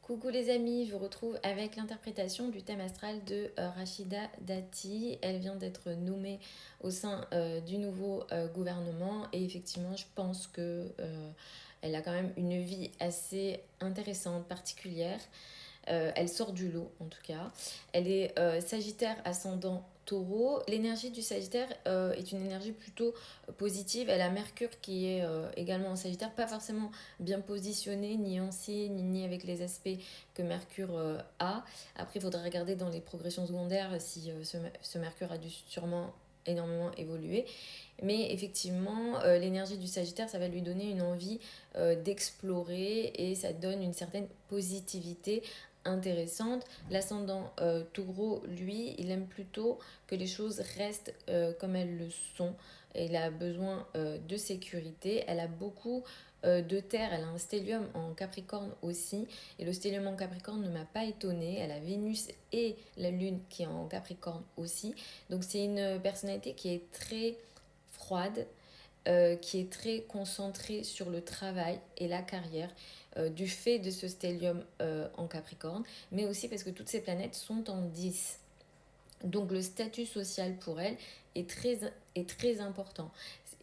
Coucou les amis, je vous retrouve avec l'interprétation du thème astral de Rachida Dati. Elle vient d'être nommée au sein du nouveau gouvernement et effectivement je pense que elle a quand même une vie assez intéressante, particulière. Elle sort du lot en tout cas. Elle est Sagittaire ascendant Taureau. L'énergie du Sagittaire est une énergie plutôt positive. Elle a Mercure qui est également en Sagittaire, pas forcément bien positionné, ni en signe, ni avec les aspects que Mercure a. Après, il faudra regarder dans les progressions secondaires si ce Mercure a dû sûrement énormément évoluer. Mais effectivement, l'énergie du Sagittaire, ça va lui donner une envie d'explorer et ça donne une certaine positivité intéressante. L'ascendant taureau, lui, il aime plutôt que les choses restent comme elles le sont. Il a besoin de sécurité. Elle a beaucoup de terre. Elle a un stellium en Capricorne aussi. Et le stellium en Capricorne ne m'a pas étonnée. Elle a Vénus et la Lune qui est en Capricorne aussi. Donc c'est une personnalité qui est très froide, qui est très concentrée sur le travail et la carrière du fait de ce stellium en Capricorne, mais aussi parce que toutes ces planètes sont en 10. Donc le statut social pour elle est très important.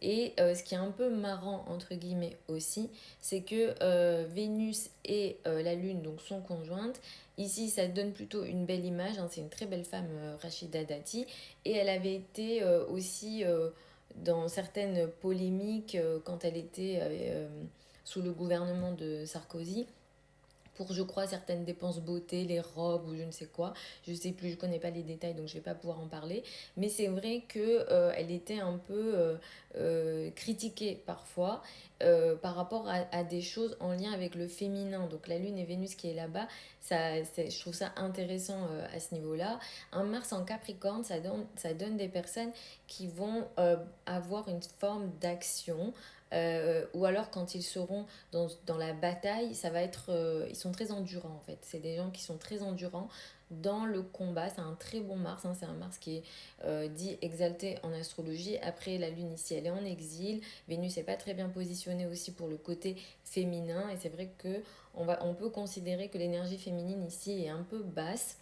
Et ce qui est un peu marrant, entre guillemets aussi, c'est que Vénus et la Lune donc, sont conjointes. Ici, ça donne plutôt une belle image, hein, c'est une très belle femme, Rachida Dati. Et elle avait été aussi dans certaines polémiques quand elle était sous le gouvernement de Sarkozy pour, je crois, certaines dépenses beauté, les robes ou je ne sais quoi. Je sais plus, je connais pas les détails, donc je vais pas pouvoir en parler. Mais c'est vrai que elle était un peu critiquée parfois par rapport à des choses en lien avec le féminin. Donc la Lune et Vénus qui est là-bas, je trouve ça intéressant à ce niveau-là. Un Mars en Capricorne, ça donne des personnes qui vont avoir une forme d'action. Ou alors quand ils seront dans la bataille, ça va être, ils sont très endurants en fait. C'est des gens qui sont très endurants dans le combat. C'est un très bon Mars, hein. C'est un Mars qui est dit exalté en astrologie. Après, la Lune ici, elle est en exil. Vénus n'est pas très bien positionnée aussi pour le côté féminin. Et c'est vrai que on peut considérer que l'énergie féminine ici est un peu basse.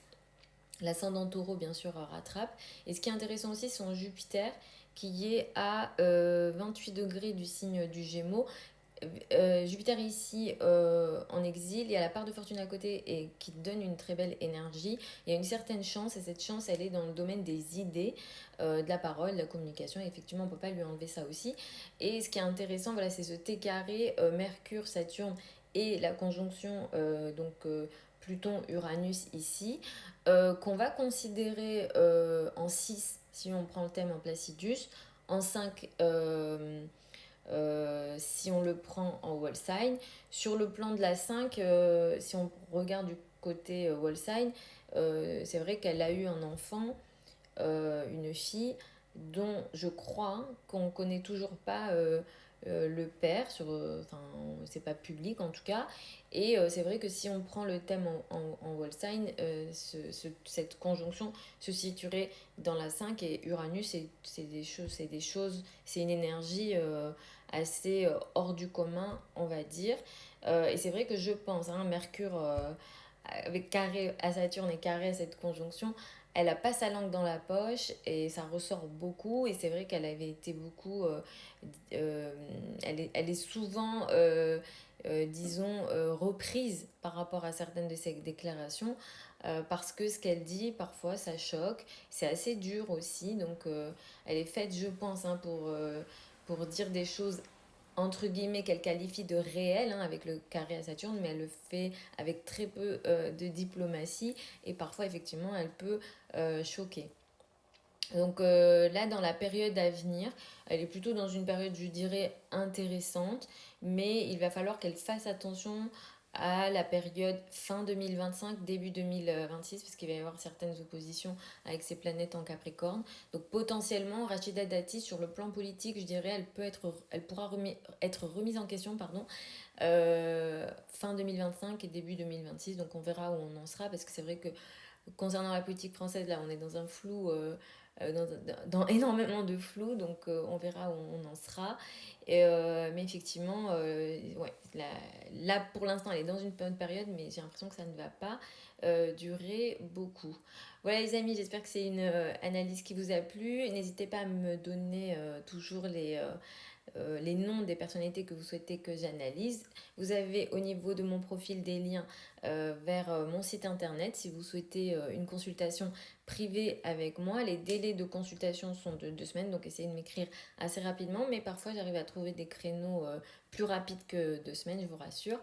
L'ascendant taureau, bien sûr, rattrape. Et ce qui est intéressant aussi, c'est son Jupiter qui est à 28 degrés du signe du Gémeaux. Jupiter ici en exil, il y a la part de fortune à côté et qui donne une très belle énergie. Il y a une certaine chance et cette chance elle est dans le domaine des idées, de la parole, de la communication et effectivement on ne peut pas lui enlever ça aussi. Et ce qui est intéressant, voilà, c'est ce T carré Mercure, Saturne et la conjonction Pluton-Uranus ici qu'on va considérer en 6 si on prend le thème en Placidus, en 5 si on le prend en wall sign. Sur le plan de la 5, si on regarde du côté wall sign, c'est vrai qu'elle a eu un enfant, une fille, dont je crois qu'on ne connaît toujours pas le père, enfin c'est pas public en tout cas, et c'est vrai que si on prend le thème en wall sign, cette conjonction se situerait dans la 5 et Uranus c'est une énergie assez hors du commun on va dire. Et c'est vrai que je pense, hein, Mercure avec carré à Saturne et carré à cette conjonction, elle a pas sa langue dans la poche et ça ressort beaucoup. Et c'est vrai qu'elle avait été beaucoup. Euh, elle est souvent, disons, reprise par rapport à certaines de ses déclarations. Parce que ce qu'elle dit, parfois, ça choque. C'est assez dur aussi. Donc, elle est faite, je pense, hein, pour dire des choses entre guillemets qu'elle qualifie de réel, hein, avec le carré à Saturne, mais elle le fait avec très peu de diplomatie et parfois effectivement elle peut choquer. Donc là, dans la période à venir, elle est plutôt dans une période, je dirais, intéressante, mais il va falloir qu'elle fasse attention à la période fin 2025, début 2026, parce qu'il va y avoir certaines oppositions avec ces planètes en Capricorne. Donc potentiellement, Rachida Dati, sur le plan politique, je dirais, elle pourra être remise en question, pardon, fin 2025 et début 2026. Donc on verra où on en sera, parce que c'est vrai que concernant la politique française, là, on est dans un flou dans énormément de flou, donc on verra où on en sera. Mais effectivement, ouais, là pour l'instant elle est dans une bonne période, mais j'ai l'impression que ça ne va pas durer beaucoup. Voilà les amis, j'espère que c'est une analyse qui vous a plu. N'hésitez pas à me donner toujours les noms des personnalités que vous souhaitez que j'analyse. Vous avez au niveau de mon profil des liens vers mon site internet si vous souhaitez une consultation privée avec moi. Les délais de consultation sont de 2 semaines, donc essayez de m'écrire assez rapidement, mais parfois j'arrive à trouver des créneaux plus rapides que 2 semaines, je vous rassure.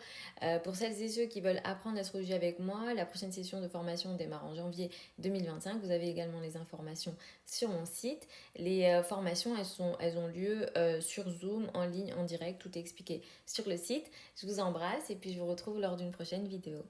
Pour celles et ceux qui veulent apprendre l'astrologie avec moi, la prochaine session de formation démarre en janvier 2025. Vous avez également les informations sur mon site. Les formations, elles ont lieu sur Zoom, en ligne, en direct, tout est expliqué sur le site. Je vous embrasse et puis je vous retrouve lors d'une prochaine vidéo.